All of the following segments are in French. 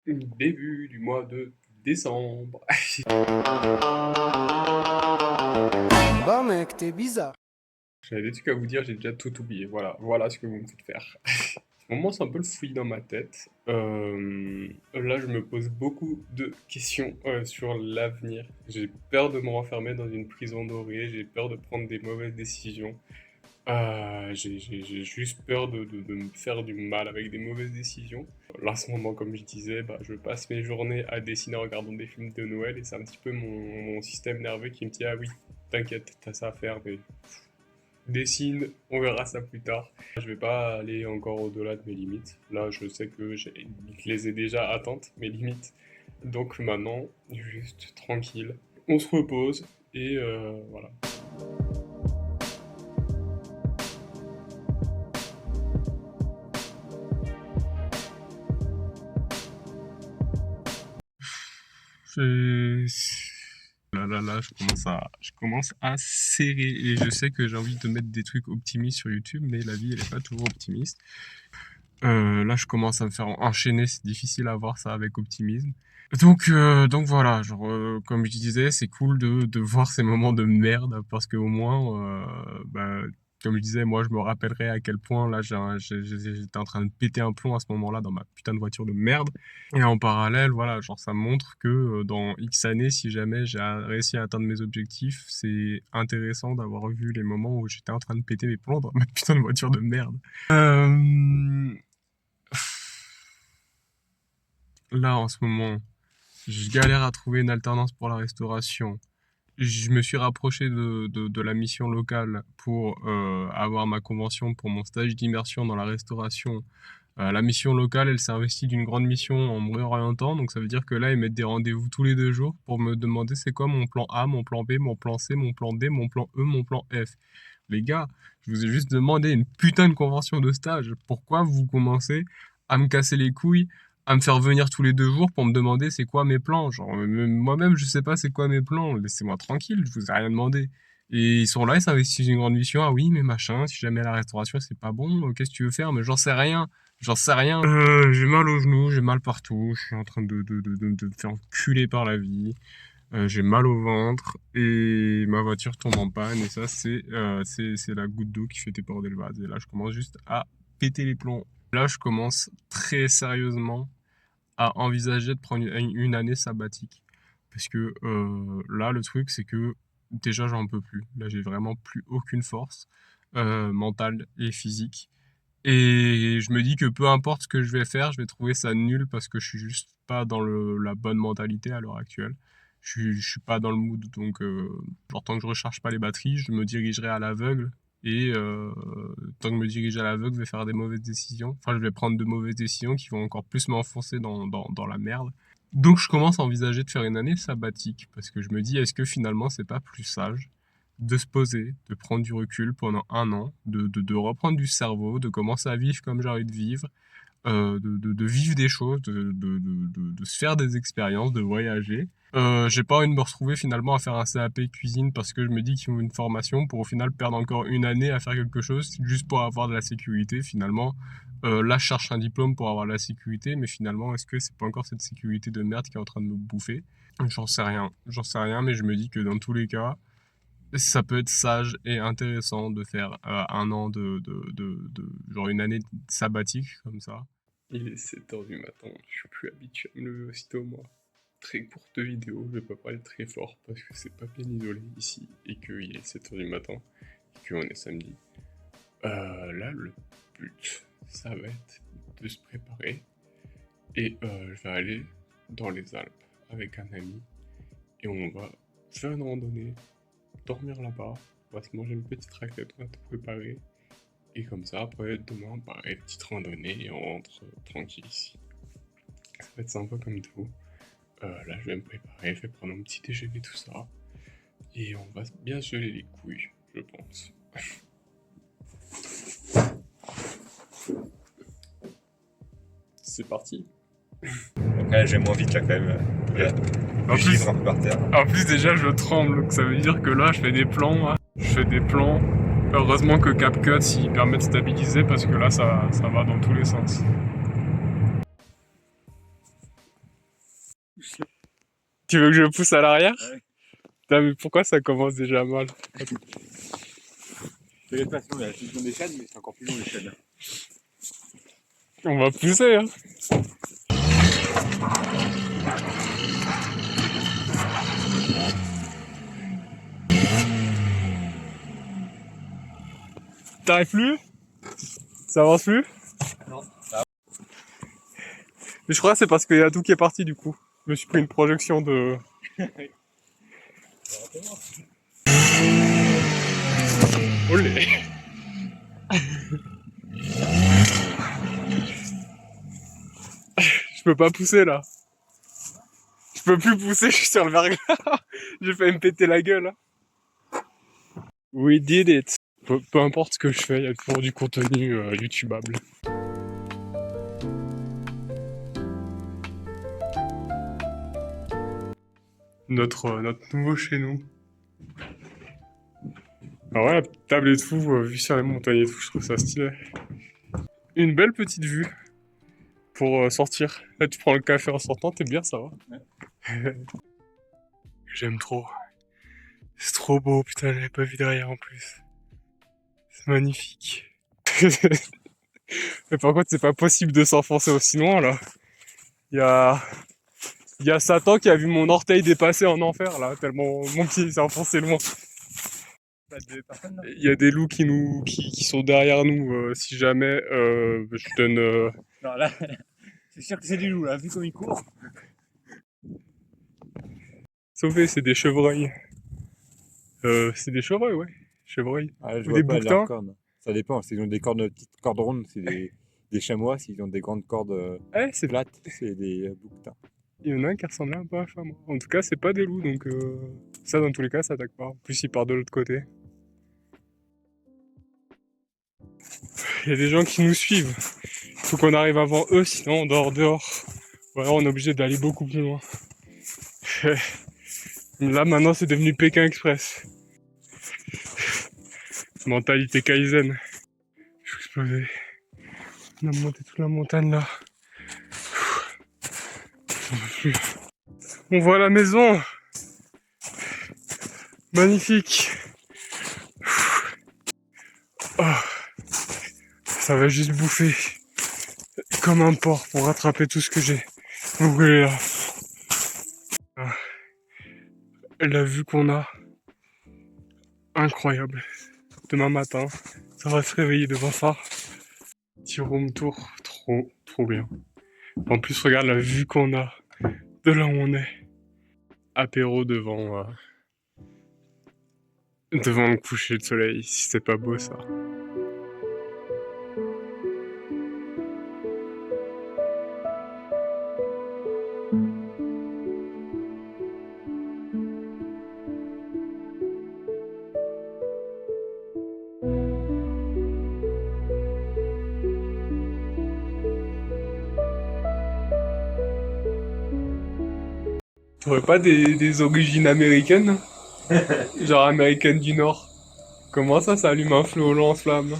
Début du mois de décembre. Bah mec, t'es bizarre. J'avais des trucs à vous dire, j'ai déjà tout oublié. Voilà ce que vous me faites faire. En ce moment, c'est un peu le fouillis dans ma tête. Là, je me pose beaucoup de questions sur l'avenir. J'ai peur de me renfermer dans une prison dorée, j'ai peur de prendre des mauvaises décisions. J'ai juste peur de me faire du mal avec des mauvaises décisions. Là, en ce moment, comme je disais, je passe mes journées à dessiner en regardant des films de Noël et c'est un petit peu mon système nerveux qui me dit: «Ah oui, t'inquiète, t'as ça à faire, mais dessine, on verra ça plus tard.» Je vais pas aller encore au-delà de mes limites. Là, je sais que je les ai déjà atteintes, mes limites. Donc maintenant, juste tranquille, on se repose et voilà. C'est- Là, je commence à serrer et je sais que j'ai envie de mettre des trucs optimistes sur YouTube, mais la vie, elle est pas toujours optimiste. Là, je commence à me faire enchaîner, c'est difficile à voir ça avec optimisme. Donc voilà, genre, comme je disais, c'est cool de voir ces moments de merde parce qu'au moins, comme je disais, moi, je me rappellerai à quel point là, j'étais en train de péter un plomb à ce moment-là dans ma putain de voiture de merde. Et en parallèle, voilà, genre, ça montre que dans X années, si jamais j'ai réussi à atteindre mes objectifs, c'est intéressant d'avoir vu les moments où j'étais en train de péter mes plombs dans ma putain de voiture de merde. Euh, Là, en ce moment, je galère à trouver une alternance pour la restauration. Je me suis rapproché de la mission locale pour avoir ma convention pour mon stage d'immersion dans la restauration. La mission locale, elle s'est investie d'une grande mission en me réorientant. Donc ça veut dire que là, ils mettent des rendez-vous tous les 2 jours pour me demander c'est quoi mon plan A, mon plan B, mon plan C, mon plan D, mon plan E, mon plan F. Les gars, je vous ai juste demandé une putain de convention de stage. Pourquoi vous commencez à me casser les couilles, à me faire venir tous les 2 jours pour me demander c'est quoi mes plans? Genre, moi-même, je sais pas c'est quoi mes plans. Laissez-moi tranquille, je vous ai rien demandé. Et ils sont là, ils s'investissent une grande mission. Ah oui, mais machin, si jamais la restauration c'est pas bon, qu'est-ce que tu veux faire? Mais j'en sais rien. J'en sais rien. J'ai mal aux genoux, j'ai mal partout. Je suis en train de me faire enculer par la vie. J'ai mal au ventre et ma voiture tombe en panne. Et ça, c'est la goutte d'eau qui fait déborder le vase. Et là, je commence juste à péter les plombs. Là, je commence très sérieusement à envisager de prendre une année sabbatique. Parce que là, le truc, c'est que déjà, j'en peux plus. Là, j'ai vraiment plus aucune force mentale et physique. Et je me dis que peu importe ce que je vais faire, je vais trouver ça nul parce que je suis juste pas dans la bonne mentalité à l'heure actuelle. Je suis pas dans le mood, donc genre tant que je recharge pas les batteries, je me dirigerai à l'aveugle. Et tant que je me dirige à l'aveugle, je vais faire des mauvaises décisions. Enfin, je vais prendre de mauvaises décisions qui vont encore plus m'enfoncer dans la merde. Donc je commence à envisager de faire une année sabbatique parce que je me dis, est-ce que finalement c'est pas plus sage de se poser, de prendre du recul pendant un an, de reprendre du cerveau, de commencer à vivre comme j'ai envie de vivre, de vivre des choses, de se faire des expériences, de voyager. J'ai pas envie de me retrouver finalement à faire un CAP cuisine parce que je me dis qu'il faut une formation pour au final perdre encore une année à faire quelque chose juste pour avoir de la sécurité finalement. Là, je cherche un diplôme pour avoir de la sécurité, mais finalement, est-ce que c'est pas encore cette sécurité de merde qui est en train de me bouffer? J'en sais rien, mais je me dis que dans tous les cas, ça peut être sage et intéressant de faire un an genre une année sabbatique comme ça. Il est 7 heures du matin, je suis plus habitué à me lever aussitôt moi. Très courte vidéo, je vais pas parler très fort parce que c'est pas bien isolé ici et qu'il est 7 heures du matin et qu'on est samedi. Là, le but, ça va être de se préparer et je vais aller dans les Alpes avec un ami et on va faire une randonnée, dormir là-bas, on va se manger une petite raclette, on va tout préparer. Et comme ça, après, demain, pareil, petite randonnée et on rentre tranquille ici. Ça va être sympa comme tout. Là, je vais me préparer, je vais prendre un petit déjeuner, tout ça. Et on va bien se geler les couilles, je pense. C'est parti. Ouais, j'ai moins vite là quand même. Il y a En du plus, givre un peu par terre. en plus, déjà, je tremble, donc ça veut dire que là, je fais des plans. Là. Je fais des plans. Heureusement que CapCut, il permet de stabiliser parce que là, ça va dans tous les sens. pousser. Tu veux que je pousse à l'arrière? Ouais. Putain, mais pourquoi ça commence déjà mal? De toute façon, il y a la section des chaînes, mais c'est encore plus long les chaînes. On va pousser, hein. T'arrives plus? Ça avance plus? Non. Mais je crois que c'est parce qu'il y a tout qui est parti du coup. Je me suis pris une projection de... Olé. Je peux pas pousser là. Je peux plus pousser, je suis sur le verglas. J'ai failli me péter la gueule. Hein. We did it. Peu importe ce que je fais, il y a toujours du contenu YouTubeable. Notre nouveau chez nous. Alors ouais, la table et tout, vue sur les montagnes et tout, je trouve ça stylé. Une belle petite vue pour sortir. Là, tu prends le café en sortant, t'es bien, ça va. Ouais. J'aime trop. C'est trop beau, putain, j'avais pas vu derrière en plus. C'est magnifique. Mais par contre, c'est pas possible de s'enfoncer aussi loin, là. Il y a Satan qui a vu mon orteil dépasser en enfer, là, tellement mon pied s'est enfoncé loin. Il y a des loups qui sont derrière nous, si jamais, je donne... Non, là, c'est sûr que c'est des loups, là, vu comme ils courent. Sauvé, c'est des chevreuils. C'est des chevreuils, ouais. Chevreuils. Ah, je Ou vois des pas bouquetins. leurs cornes. Ça dépend, s'ils ont des cornes, petites cordes rondes, c'est des chamois. S'ils ont des grandes cordes Ouais, c'est plates, c'est des bouquetins. Il y en a un qui ressemble un peu à un chameau. En tout cas, c'est pas des loups, donc ça, dans tous les cas, ça attaque pas. En plus, il part de l'autre côté. Il y a des gens qui nous suivent. Il faut qu'on arrive avant eux, sinon on dort dehors. Ou alors on est obligé d'aller beaucoup plus loin. Là, maintenant, c'est devenu Pékin Express. Mentalité Kaizen. Je suis explosé. On a monté toute la montagne là. On voit la maison. Magnifique. Oh. Ça va juste bouffer comme un porc pour rattraper tout ce que j'ai brûlé là. Ah. La vue qu'on a, incroyable. Demain matin, ça va se réveiller devant ça. Petit room tour, trop bien. En plus, regarde la vue qu'on a de là où on est. Apéro devant le coucher de soleil, si c'est pas beau ça. T'aurais pas des origines américaines? Genre américaine du Nord. Comment ça allume un feu au lance-flamme?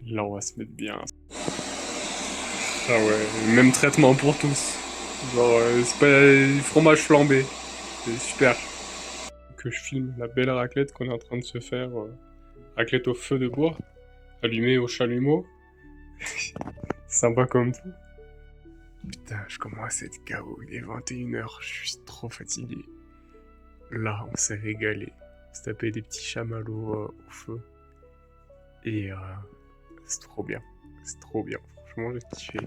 Là, on va se mettre bien. Ah ouais, même traitement pour tous. Genre, c'est pas du fromage flambé. C'est super. Que je filme la belle raclette qu'on est en train de se faire. Raclette au feu de bois, allumée au chalumeau. Sympa comme tout. Putain, je commence à être KO. Il est 21h, je suis trop fatigué. Là, on s'est régalé. On s'est tapé des petits chamallows au feu. Et c'est trop bien. C'est trop bien. Franchement, j'ai kiffé.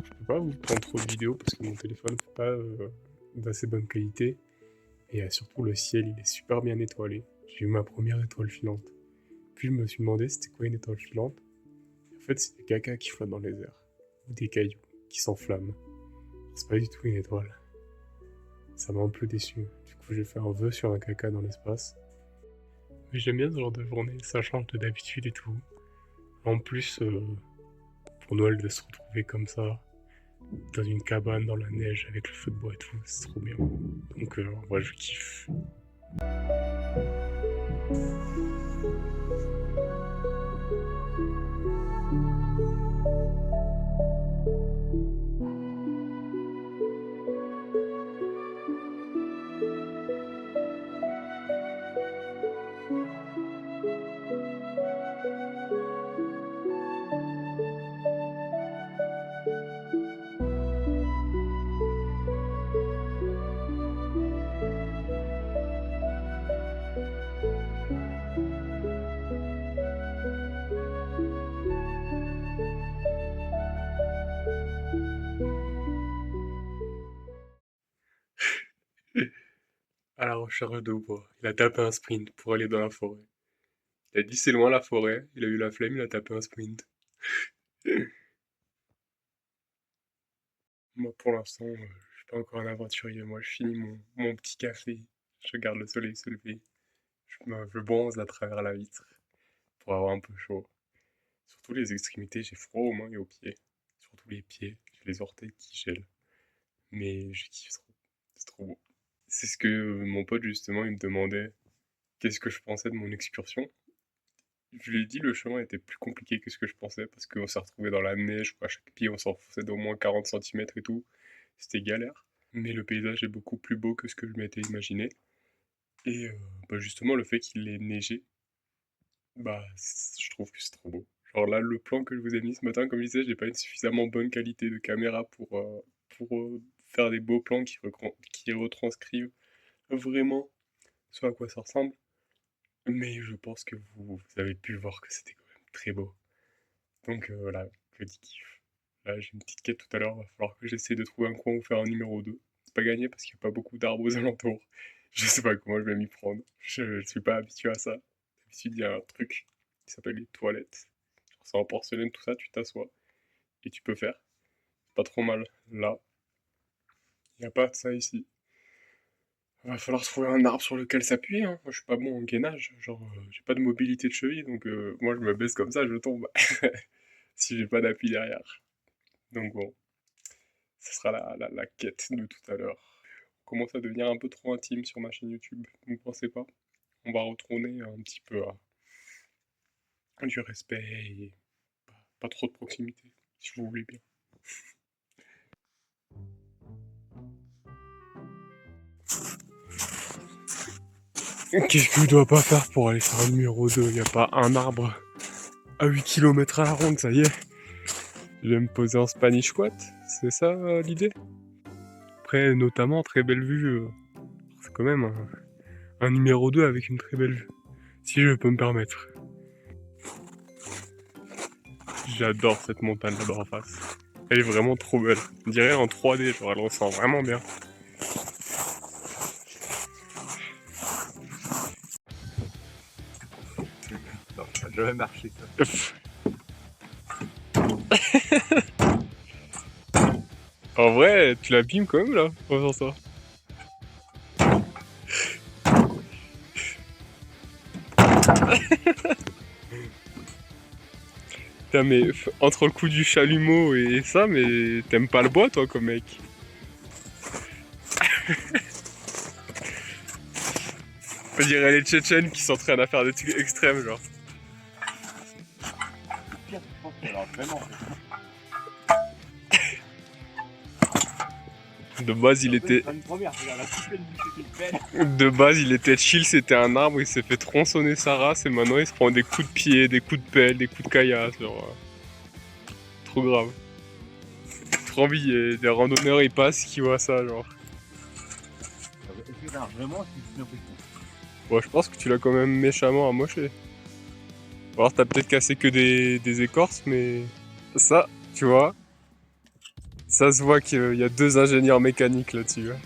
Je peux pas vous prendre trop de vidéos parce que mon téléphone fait pas d'assez bonne qualité. Et surtout, le ciel, il est super bien étoilé. J'ai eu ma première étoile filante. Puis je me suis demandé c'était quoi une étoile filante. En fait, c'est des caca qui flottent dans les airs. Ou des cailloux qui s'enflamment. C'est pas du tout une étoile. Ça m'a un peu déçu. Du coup, j'ai fait un vœu sur un caca dans l'espace. Mais j'aime bien ce genre de journée, ça change de d'habitude et tout. En plus, pour Noël, de se retrouver comme ça, dans une cabane, dans la neige, avec le feu de bois et tout, c'est trop bien. Donc, moi, je kiffe. à la recherche de bois. Il a tapé un sprint pour aller dans la forêt. Il a dit c'est loin la forêt, il a eu la flemme, il a tapé un sprint. Moi pour l'instant, je suis pas encore un aventurier. Moi je finis mon petit café, je regarde le soleil se lever, je bronze à travers la vitre pour avoir un peu chaud. Surtout les extrémités, j'ai froid aux mains et aux pieds. Surtout les pieds, j'ai les orteils qui gèlent. Mais je kiffe trop, c'est trop beau. C'est ce que mon pote justement, il me demandait qu'est-ce que je pensais de mon excursion. Je lui ai dit le chemin était plus compliqué que ce que je pensais parce qu'on s'est retrouvé dans la neige, à chaque pied on s'enfonçait d'au moins 40 centimètres et tout. C'était galère. Mais le paysage est beaucoup plus beau que ce que je m'étais imaginé. Et bah justement le fait qu'il ait neigé, bah je trouve que c'est trop beau. Genre là le plan que je vous ai mis ce matin, comme je disais, j'ai pas une suffisamment bonne qualité de caméra pour faire des beaux plans qui retranscrivent vraiment ce à quoi ça ressemble. Mais je pense que vous avez pu voir que c'était quand même très beau. Donc voilà, je dis kiff. Là, j'ai une petite quête tout à l'heure, va falloir que j'essaie de trouver un coin où faire un numéro 2. C'est pas gagné parce qu'il n'y a pas beaucoup d'arbres aux alentours. Je sais pas comment je vais m'y prendre. Je suis pas habitué à ça. D'habitude, il y a un truc qui s'appelle les toilettes. Genre, c'est en porcelaine, tout ça, tu t'assois et tu peux faire. C'est pas trop mal. Là, il n'y a pas de ça ici. Va falloir trouver un arbre sur lequel s'appuyer, hein. Moi, je suis pas bon en gainage. Genre, j'ai pas de mobilité de cheville, donc moi, je me baisse comme ça, je tombe. Si j'ai pas d'appui derrière. Donc bon, ce sera la quête de tout à l'heure. On commence à devenir un peu trop intime sur ma chaîne YouTube, vous ne pensez pas? On va retourner un petit peu à du respect et pas trop de proximité, si vous voulez bien. Qu'est-ce que je dois pas faire pour aller faire un numéro 2? Y a pas un arbre à 8 km à la ronde, ça y est. Je vais me poser en Spanish squat, c'est ça l'idée? Après, notamment, très belle vue. C'est quand même un numéro 2 avec une très belle vue. Si je peux me permettre. J'adore cette montagne là-bas en face. Elle est vraiment trop belle. On dirait en 3D, genre elle ressent vraiment bien. Non, ça n'a jamais marché ça. En vrai, tu l'abîmes quand même là, en faisant ça. Putain, mais entre le coup du chalumeau et ça, mais t'aimes pas le bois toi comme mec. On dirait les Tchétchènes qui s'entraînent à faire des trucs extrêmes genre. Pire, je pense que alors vraiment. De base, il était. Une première, regarde, la petite belle. De base, il était chill, c'était un arbre, il s'est fait tronçonner sa race et maintenant il se prend des coups de pied, des coups de pelle, des coups de caillasse, genre. Trop grave. Trop envie, et des randonneurs ils passent qui voient ça, genre. Est-ce que vraiment, c'est une impression? Bon, je pense que tu l'as quand même méchamment amoché. Ou alors t'as peut-être cassé que des écorces, mais ça, tu vois, ça se voit qu'il y a 2 ingénieurs mécaniques là-dessus. Hein.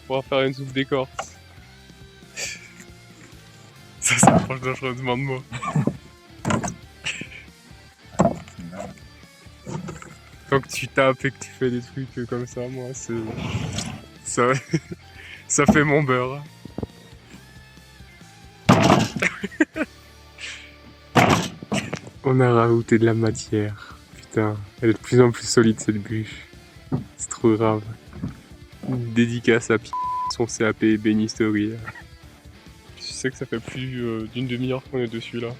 On va faire une soupe d'écorce. Ça s'approche dangereusement de moi. Quand tu tapes et que tu fais des trucs comme ça, moi, c'est... Ça, ça fait mon beurre. On a rajouté de la matière. Putain, elle est de plus en plus solide cette bûche. C'est trop grave. Dédicace à son CAP ébénisterie. Je sais que ça fait plus d'une demi-heure qu'on est dessus là.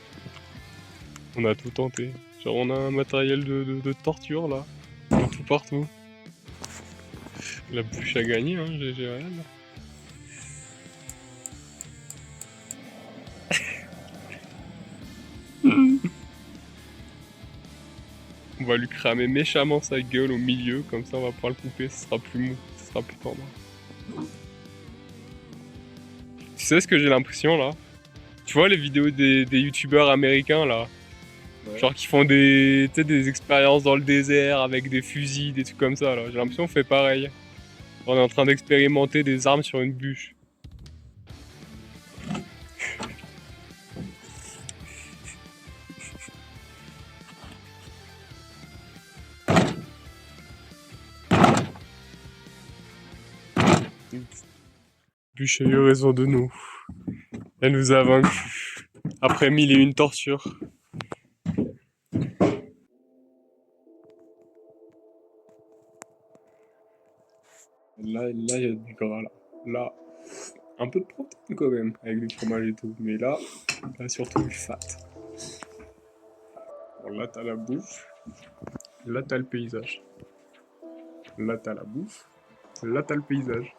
On a tout tenté. Genre on a un matériel de torture là. De tout partout. La bûche a gagné, hein, GG Real. On va lui cramer méchamment sa gueule au milieu, comme ça on va pouvoir le couper, ce sera plus mou, ce sera plus tendre. Tu sais ce que j'ai l'impression là? Tu vois les vidéos des youtubeurs américains là? Ouais. Genre qui font des, tu sais, des expériences dans le désert avec des fusils, des trucs comme ça. Là. J'ai l'impression qu'on fait pareil. On est en train d'expérimenter des armes sur une bûche. Bûche a eu raison de nous. Elle nous a vaincus. Après 1001 tortures. Là, il y a du gras, là. Là, un peu de protéines quand même, avec du fromage et tout. Mais là surtout du fat. Bon, là, t'as la bouffe. Là, t'as le paysage. Là, t'as la bouffe. Là, t'as le paysage.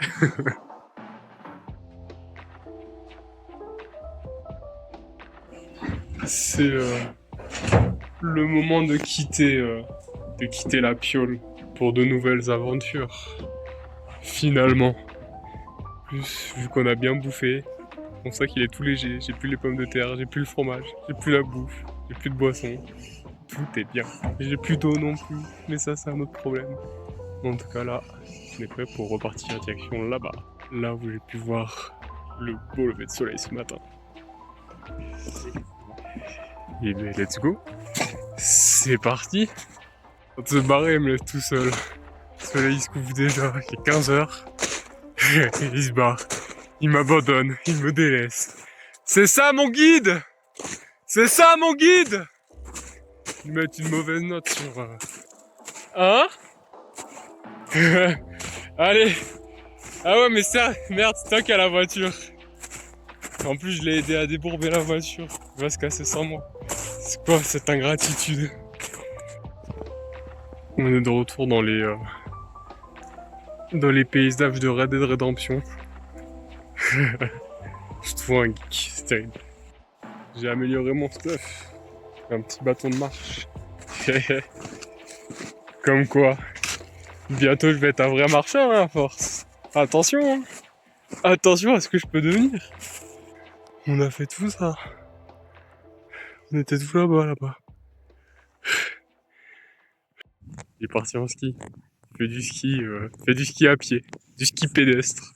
C'est le moment de quitter la piole pour de nouvelles aventures. Finalement. Plus, vu qu'on a bien bouffé, c'est pour ça qu'il est tout léger. J'ai plus les pommes de terre, j'ai plus le fromage, j'ai plus la bouffe, j'ai plus de boisson. Tout est bien. J'ai plus d'eau non plus, mais ça, c'est un autre problème. En tout cas, là, on est prêt pour repartir direction là-bas. Là où j'ai pu voir le beau lever de soleil ce matin. Et ben, let's go. C'est parti. On se barrer, il me laisse tout seul. Le soleil il se couvre déjà, il est 15h. Il se barre. Il m'abandonne, il me délaisse. C'est ça mon guide! C'est ça mon guide! Ils mettent une mauvaise note sur... Hein? Allez! Ah ouais mais ça, merde, c'est toi qui as la voiture. En plus je l'ai aidé à débourber la voiture. Il va se casser sans moi. C'est quoi cette ingratitude? On est de retour dans les paysages de Red Dead Redemption. Je te vois un geek, c'est terrible. J'ai amélioré mon stuff. Un petit bâton de marche. Comme quoi. Bientôt je vais être un vrai marcheur hein, à force. Attention hein. Attention à ce que je peux devenir. On a fait tout ça. On était tout là-bas. Il est parti en ski. Il fait du ski à pied. Du ski pédestre.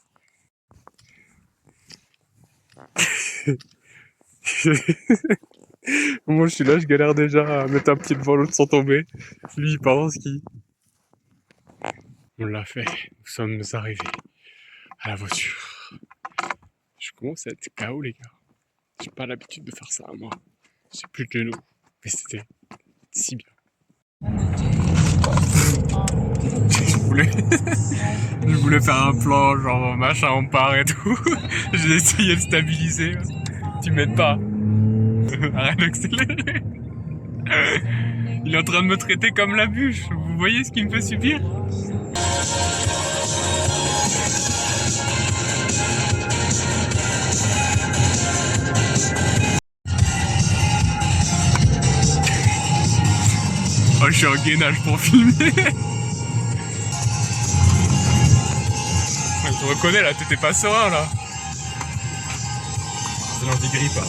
Moi je suis là, je galère déjà à mettre un pied devant l'autre sans tomber. Lui il part en ski. On l'a fait. Nous sommes arrivés à la voiture. Je commence à être KO les gars. J'ai pas l'habitude de faire ça moi. J'ai plus de genoux. Mais c'était si bien. Je voulais faire un plan genre machin on part et tout. J'ai essayé de stabiliser. Tu m'aides pas. Arrête d'accélérer. Il est en train de me traiter comme la bûche. Vous voyez ce qu'il me fait subir? Oh, je suis en gainage pour filmer. Je reconnais là, t'étais pas serein là. Ça n'en dégrippe pas.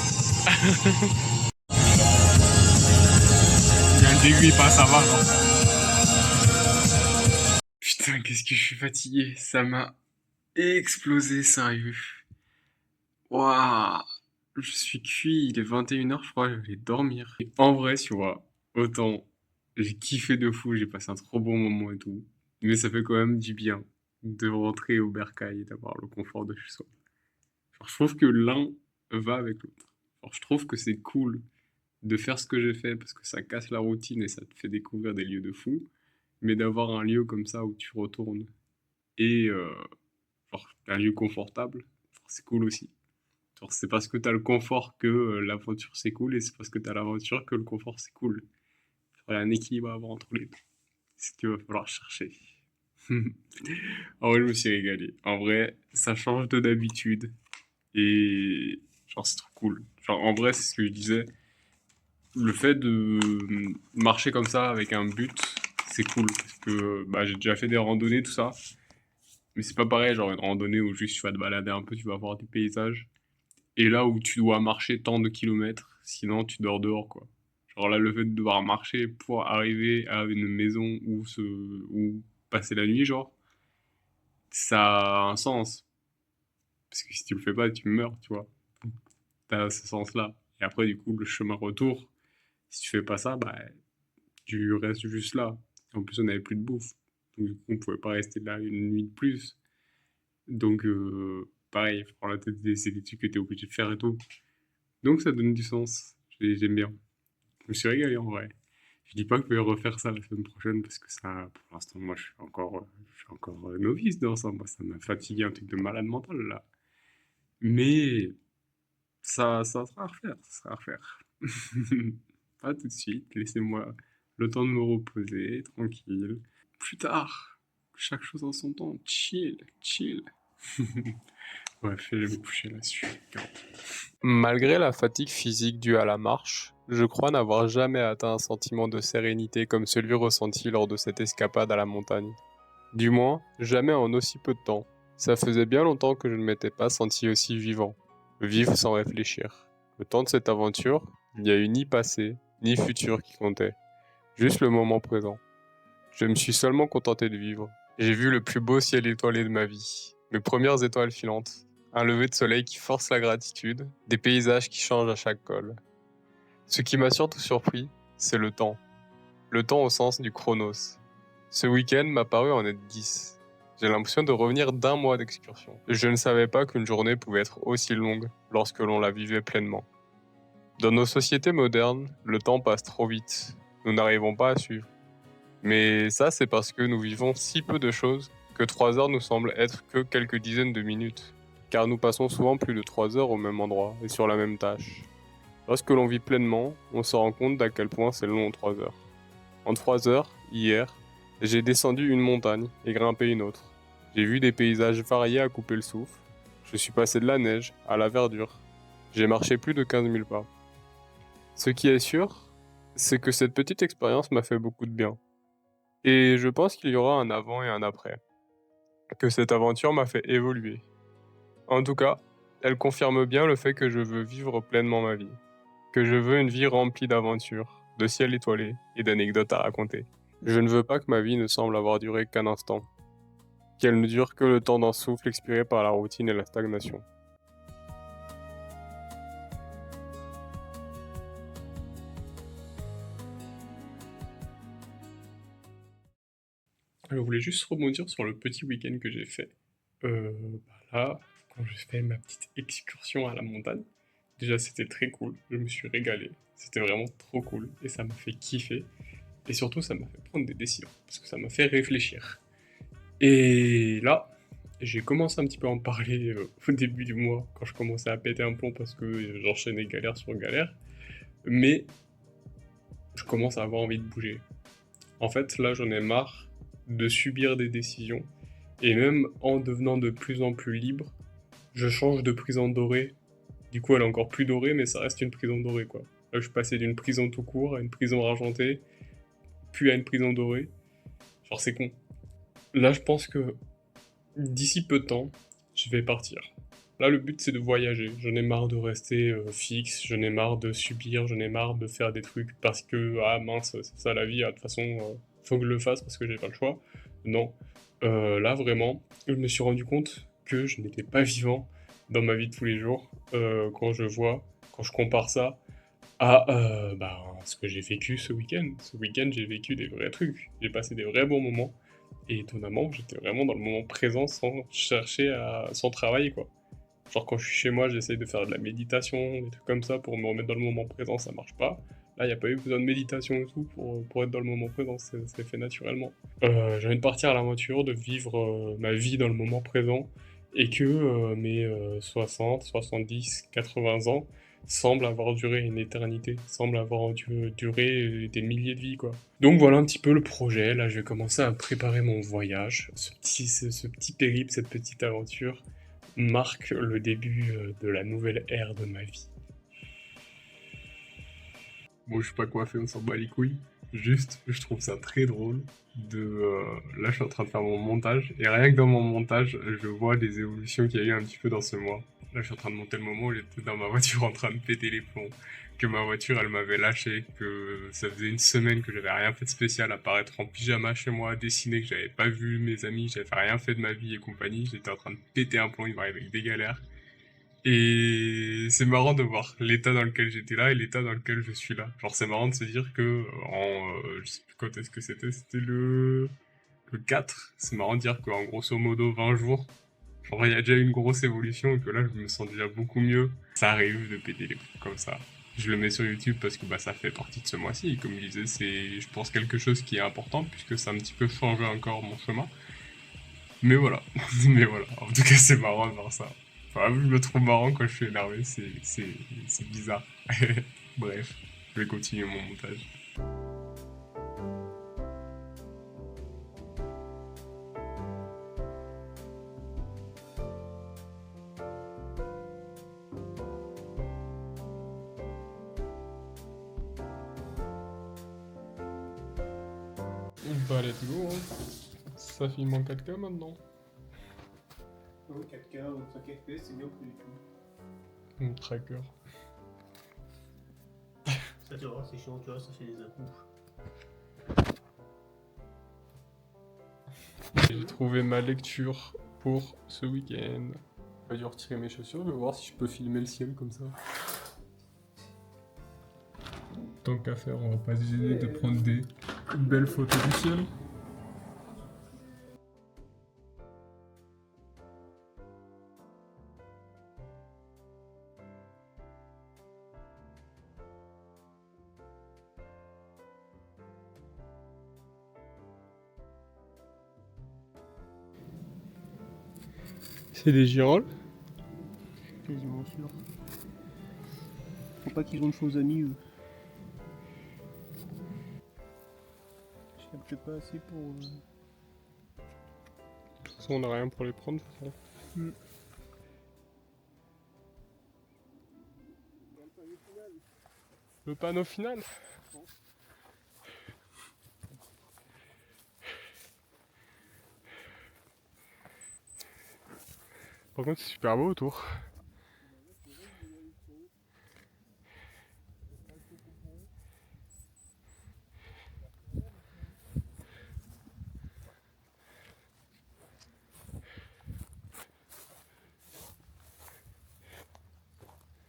Il y a un dégris pas, ça va non? Putain, qu'est-ce que je suis fatigué. Ça m'a explosé, sérieux. Waouh. Je suis cuit, il est 21h, je crois, je vais aller dormir. Et en vrai, tu vois, autant j'ai kiffé de fou, j'ai passé un trop bon moment et tout. Mais ça fait quand même du bien de rentrer au bercail et d'avoir le confort de chez soi. Genre, je trouve que l'un va avec l'autre. Genre, je trouve que c'est cool de faire ce que j'ai fait parce que ça casse la routine et ça te fait découvrir des lieux de fou. Mais d'avoir un lieu comme ça où tu retournes et genre, un lieu confortable, genre, c'est cool aussi. Genre, c'est parce que t'as le confort que l'aventure c'est cool et c'est parce que t'as l'aventure que le confort c'est cool. Genre, il y a un équilibre à avoir entre les deux. C'est ce qu'il va falloir chercher. En vrai, je me suis régalé. En vrai, ça change de d'habitude. Et genre, c'est trop cool. Genre, en vrai, c'est ce que je disais. Le fait de marcher comme ça avec un but, c'est cool. Parce que bah, j'ai déjà fait des randonnées, tout ça. Mais c'est pas pareil, genre une randonnée où juste tu vas te balader un peu, tu vas voir des paysages. Et là où tu dois marcher tant de kilomètres, sinon tu dors dehors, quoi. Genre là, le fait de devoir marcher pour arriver à une maison ou passer la nuit, genre, ça a un sens. Parce que si tu le fais pas, tu meurs, tu vois. T'as ce sens-là. Et après, du coup, le chemin retour, si tu fais pas ça, bah, tu restes juste là. En plus, on n'avait plus de bouffe. Donc, du coup, on pouvait pas rester là une nuit de plus. Donc, pareil, la tête, c'est des trucs que t'es obligé de faire et tout. Donc, ça donne du sens. J'aime bien. Je me suis régalé en vrai. Je dis pas que je vais refaire ça la semaine prochaine parce que ça, pour l'instant, moi, je suis encore novice dans ça. Moi, ça m'a fatigué un truc de malade mental là. Mais ça sera à refaire, ça sera à refaire. Pas tout de suite, laissez-moi le temps de me reposer, tranquille. Plus tard, chaque chose en son temps, chill, chill. Bref, je vais me coucher là-dessus. Malgré la fatigue physique due à la marche, je crois n'avoir jamais atteint un sentiment de sérénité comme celui ressenti lors de cette escapade à la montagne. Du moins, jamais en aussi peu de temps. Ça faisait bien longtemps que je ne m'étais pas senti aussi vivant. Vivre sans réfléchir. Le temps de cette aventure, il n'y a eu ni passé, ni futur qui comptait. Juste le moment présent. Je me suis seulement contenté de vivre. J'ai vu le plus beau ciel étoilé de ma vie. Mes premières étoiles filantes. Un lever de soleil qui force la gratitude. Des paysages qui changent à chaque col. Ce qui m'a surtout surpris, c'est le temps. Le temps au sens du chronos. Ce week-end m'a paru en être 10. J'ai l'impression de revenir d'un mois d'excursion. Je ne savais pas qu'une journée pouvait être aussi longue lorsque l'on la vivait pleinement. Dans nos sociétés modernes, le temps passe trop vite. Nous n'arrivons pas à suivre. Mais ça, c'est parce que nous vivons si peu de choses que 3 heures nous semblent être que quelques dizaines de minutes. Car nous passons souvent plus de 3 heures au même endroit et sur la même tâche. Lorsque l'on vit pleinement, on se rend compte d'à quel point c'est long en 3 heures. En 3 heures, hier, j'ai descendu une montagne et grimpé une autre. J'ai vu des paysages variés à couper le souffle. Je suis passé de la neige à la verdure. J'ai marché plus de 15 000 pas. Ce qui est sûr, c'est que cette petite expérience m'a fait beaucoup de bien. Et je pense qu'il y aura un avant et un après. Que cette aventure m'a fait évoluer. En tout cas, elle confirme bien le fait que je veux vivre pleinement ma vie. Que je veux une vie remplie d'aventures, de ciel étoilé et d'anecdotes à raconter. Je ne veux pas que ma vie ne semble avoir duré qu'un instant. Qu'elle ne dure que le temps d'un souffle expiré par la routine et la stagnation. Alors, je voulais juste rebondir sur le petit week-end que j'ai fait. Là, quand j'ai fait ma petite excursion à la montagne, déjà c'était très cool, je me suis régalé. C'était vraiment trop cool et ça m'a fait kiffer. Et surtout, ça m'a fait prendre des décisions parce que ça m'a fait réfléchir. Et là, j'ai commencé un petit peu à en parler au début du mois, quand je commençais à péter un plomb parce que j'enchaînais galère sur galère. Mais je commence à avoir envie de bouger. En fait, là, j'en ai marre de subir des décisions. Et même en devenant de plus en plus libre, je change de prison dorée. Du coup, elle est encore plus dorée, mais ça reste une prison dorée, quoi. Là, je suis passé d'une prison tout court à une prison argentée, puis à une prison dorée. Genre, c'est con. Là, je pense que d'ici peu de temps, je vais partir. Là, le but, c'est de voyager. J'en ai marre de rester fixe, j'en ai marre de subir, j'en ai marre de faire des trucs parce que, ah mince, c'est ça la vie, de toute façon, faut que je le fasse parce que j'ai pas le choix. Non. Là, vraiment, je me suis rendu compte que je n'étais pas vivant dans ma vie de tous les jours quand je compare ça à ce que j'ai vécu ce week-end. Ce week-end, j'ai vécu des vrais trucs. J'ai passé des vrais bons moments. Et étonnamment, j'étais vraiment dans le moment présent sans travailler, quoi. Genre quand je suis chez moi, j'essaye de faire de la méditation, des trucs comme ça pour me remettre dans le moment présent, ça marche pas. Là, il n'y a pas eu besoin de méditation et tout pour être dans le moment présent, c'est fait naturellement. J'ai envie de partir à l'aventure, de vivre ma vie dans le moment présent, et que mes 60, 70, 80 ans semblent avoir duré une éternité, semblent avoir duré des milliers de vies, quoi. Donc voilà un petit peu le projet, là je vais commencer à préparer mon voyage, ce petit périple, cette petite aventure marque le début de la nouvelle ère de ma vie. Bon, je sais pas quoi faire, on s'en bat les couilles. Juste, je trouve ça très drôle là, je suis en train de faire mon montage, et rien que dans mon montage, je vois les évolutions qu'il y a eu un petit peu dans ce mois. Là, je suis en train de monter le moment où j'étais dans ma voiture en train de péter les plombs. Que ma voiture, elle m'avait lâché. Que ça faisait une semaine que j'avais rien fait de spécial à part être en pyjama chez moi, à dessiner, que j'avais pas vu mes amis, j'avais rien fait de ma vie et compagnie. J'étais en train de péter un plomb, il m'arrivait avec des galères. Et c'est marrant de voir l'état dans lequel j'étais là et l'état dans lequel je suis là. Genre, c'est marrant de se dire que je sais plus quand est-ce que c'était le 4. C'est marrant de dire qu'en grosso modo 20 jours, genre, il y a déjà eu une grosse évolution et que là, je me sens déjà beaucoup mieux. Ça arrive de péter les plombs comme ça. Je le mets sur YouTube parce que bah, ça fait partie de ce mois-ci. Comme je disais, c'est, je pense, quelque chose qui est important puisque ça a un petit peu changé encore mon chemin. Mais voilà. Mais voilà. En tout cas, c'est marrant de voir ça. Enfin, je me trouve marrant quand je suis énervé. C'est bizarre. Bref, je vais continuer mon montage. Bah, let's go, hein. Ça filme en 4K maintenant. Oui, 4K ou 5 FPS, c'est bien plus du tout. Mon tracker. Ça, tu vois, c'est chiant, tu vois, ça fait des accouches. J'ai trouvé ma lecture pour ce week-end. Je vais dû retirer mes chaussures, je vais voir si je peux filmer le ciel comme ça. Tant qu'à faire, on va pas se gêner de prendre des belles photos du ciel. C'est des girolles. Quasiment sûr. Faut pas qu'ils ont de faux amis, eux. Je capte pas assez pour. De toute façon, on n'a rien pour les prendre, de toute façon. Le panneau final. Par contre, c'est super beau autour.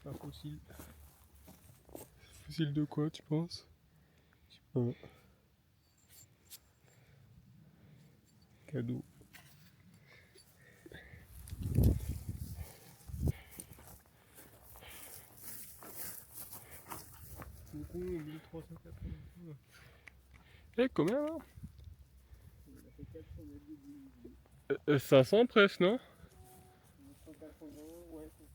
Un fossile. Fossile de quoi, tu penses? Cadeau. Du coup, 1380. Eh, combien là? On a fait 400 mètres de 500 presque, non? 180, ouais, c'est ça.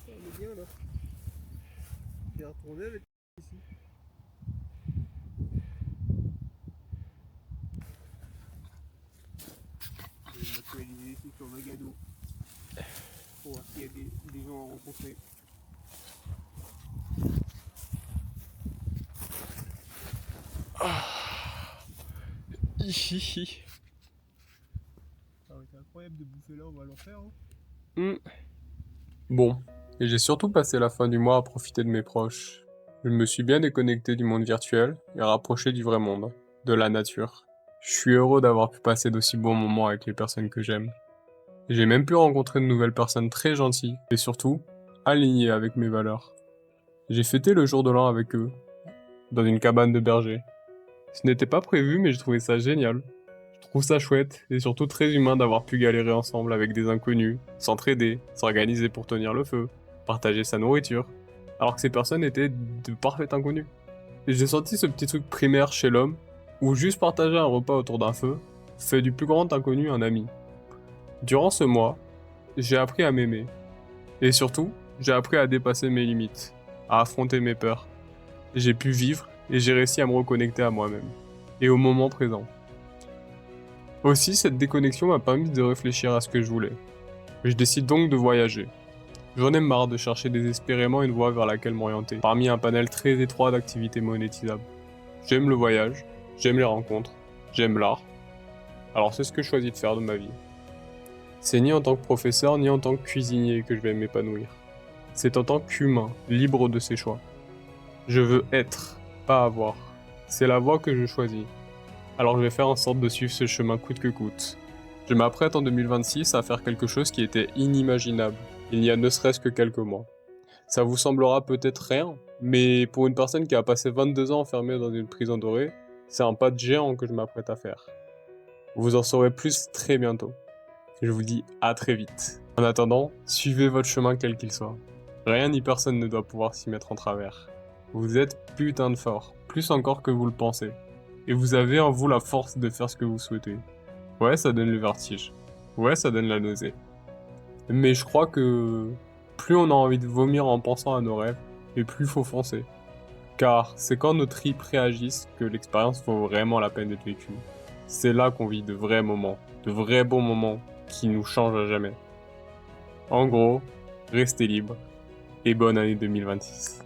On est bien là. Je vais retourner avec ici. Je vais m'actualiser ici sur Magado. Pour voir s'il y a des gens à rencontrer. Hihihi. Ça aurait été incroyable de bouffer là, on va l'en faire. Hein. Bon, et j'ai surtout passé la fin du mois à profiter de mes proches. Je me suis bien déconnecté du monde virtuel et rapproché du vrai monde, de la nature. Je suis heureux d'avoir pu passer d'aussi bons moments avec les personnes que j'aime. J'ai même pu rencontrer de nouvelles personnes très gentilles et surtout alignées avec mes valeurs. J'ai fêté le jour de l'an avec eux, dans une cabane de berger. Ce n'était pas prévu mais je trouvais ça génial. Je trouve ça chouette et surtout très humain d'avoir pu galérer ensemble avec des inconnus, s'entraider, s'organiser pour tenir le feu, partager sa nourriture, alors que ces personnes étaient de parfaits inconnus. Et j'ai senti ce petit truc primaire chez l'homme, où juste partager un repas autour d'un feu fait du plus grand inconnu un ami. Durant ce mois, j'ai appris à m'aimer. Et surtout, j'ai appris à dépasser mes limites, à affronter mes peurs. J'ai pu vivre et j'ai réussi à me reconnecter à moi-même, et au moment présent. Aussi, cette déconnexion m'a permis de réfléchir à ce que je voulais. Je décide donc de voyager. J'en ai marre de chercher désespérément une voie vers laquelle m'orienter, parmi un panel très étroit d'activités monétisables. J'aime le voyage, j'aime les rencontres, j'aime l'art. Alors c'est ce que je choisis de faire de ma vie. C'est ni en tant que professeur, ni en tant que cuisinier que je vais m'épanouir. C'est en tant qu'humain, libre de ses choix. Je veux être, pas avoir. C'est la voie que je choisis. Alors je vais faire en sorte de suivre ce chemin coûte que coûte. Je m'apprête en 2026 à faire quelque chose qui était inimaginable, il y a ne serait-ce que quelques mois. Ça vous semblera peut-être rien, mais pour une personne qui a passé 22 ans enfermée dans une prison dorée, c'est un pas de géant que je m'apprête à faire. Vous en saurez plus très bientôt. Je vous dis à très vite. En attendant, suivez votre chemin quel qu'il soit. Rien ni personne ne doit pouvoir s'y mettre en travers. Vous êtes putain de fort, plus encore que vous le pensez. Et vous avez en vous la force de faire ce que vous souhaitez. Ouais, ça donne le vertige. Ouais, ça donne la nausée. Mais je crois que plus on a envie de vomir en pensant à nos rêves, et plus faut foncer. Car c'est quand nos tripes réagissent que l'expérience vaut vraiment la peine d'être vécue. C'est là qu'on vit de vrais moments, de vrais bons moments qui nous changent à jamais. En gros, restez libres et bonne année 2026.